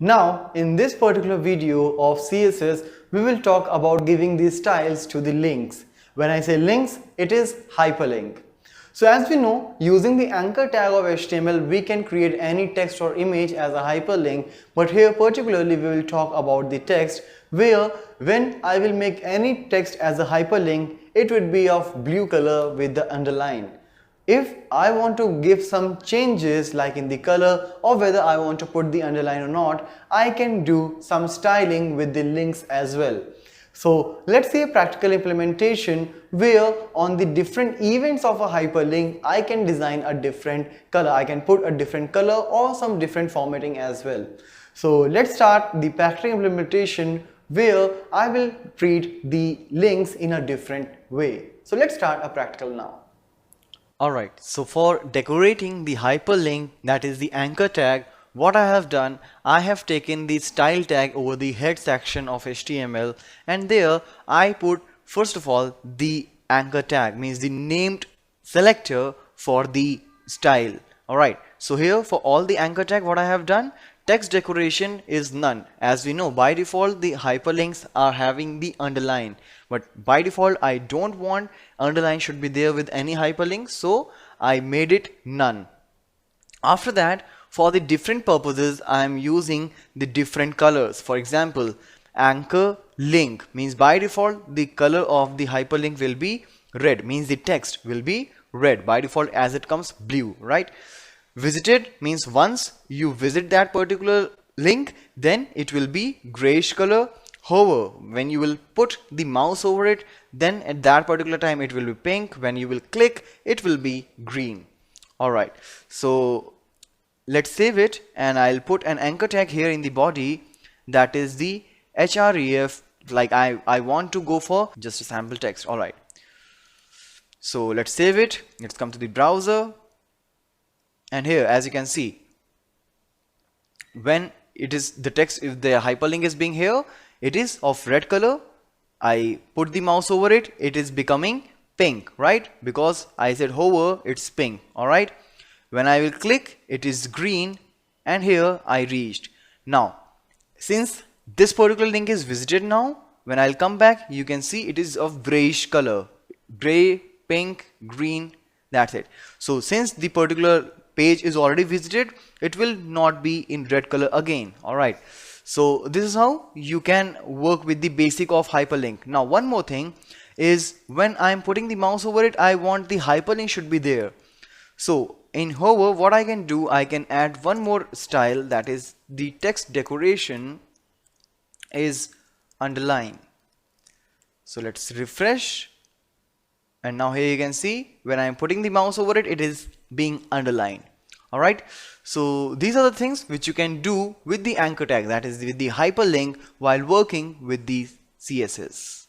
Now, in this particular video of CSS, we will talk about giving these styles to the links. When I say links, it is hyperlink. So as we know, using the anchor tag of HTML, we can create any text or image as a hyperlink, but here particularly we will talk about the text, where when I will make any text as a hyperlink, it would be of blue color with the underline. If I want to give some changes like in the color or whether I want to put the underline or not, I can do some styling with the links as well. So let's see a practical implementation where on the different events of a hyperlink, I can design a different color. I can put a different color or some different formatting as well. So let's start the practical implementation where I will treat the links in a different way. So let's start a practical now. Alright, so for decorating the hyperlink, that is the anchor tag, what I have done, I have taken the style tag over the head section of HTML, and there I put first of all the anchor tag, means the named selector for the style. Alright, so here for all the anchor tag, what I have done, text decoration is none. As we know, by default the hyperlinks are having the underline, but by default I don't want underline should be there with any hyperlink, so I made it none. After that, for the different purposes, I am using the different colors. For example, anchor link means by default the color of the hyperlink will be red, means the text will be red by default as it comes blue, right? Visited means once you visit that particular link, then it will be grayish color. However, when you will put the mouse over it, then at that particular time it will be pink. When you will click, it will be green. Alright, so let's save it, and I'll put an anchor tag here in the body, that is the href, like I want to go for just a sample text. Alright, so let's save it. Let's come to the browser, and here as you can see, when it is the text, if the hyperlink is being here, it is of red color. I put the mouse over it, it is becoming pink, right? Because I said hover, it's pink. Alright, when I will click, it is green, and here I reached. Now since this particular link is visited, now when I'll come back, you can see it is of grayish color, gray, pink, green, that's it. So since the particular page is already visited, it will not be in red color again. Alright, so this is how you can work with the basic of hyperlink. Now one more thing is, when I'm putting the mouse over it, I want the hyperlink should be there. So in hover, what I can do, I can add one more style, that is the text decoration is underline. So let's refresh, and now here you can see when I'm putting the mouse over it, it is being underlined. Alright, so these are the things which you can do with the anchor tag, that is with the hyperlink, while working with the CSS.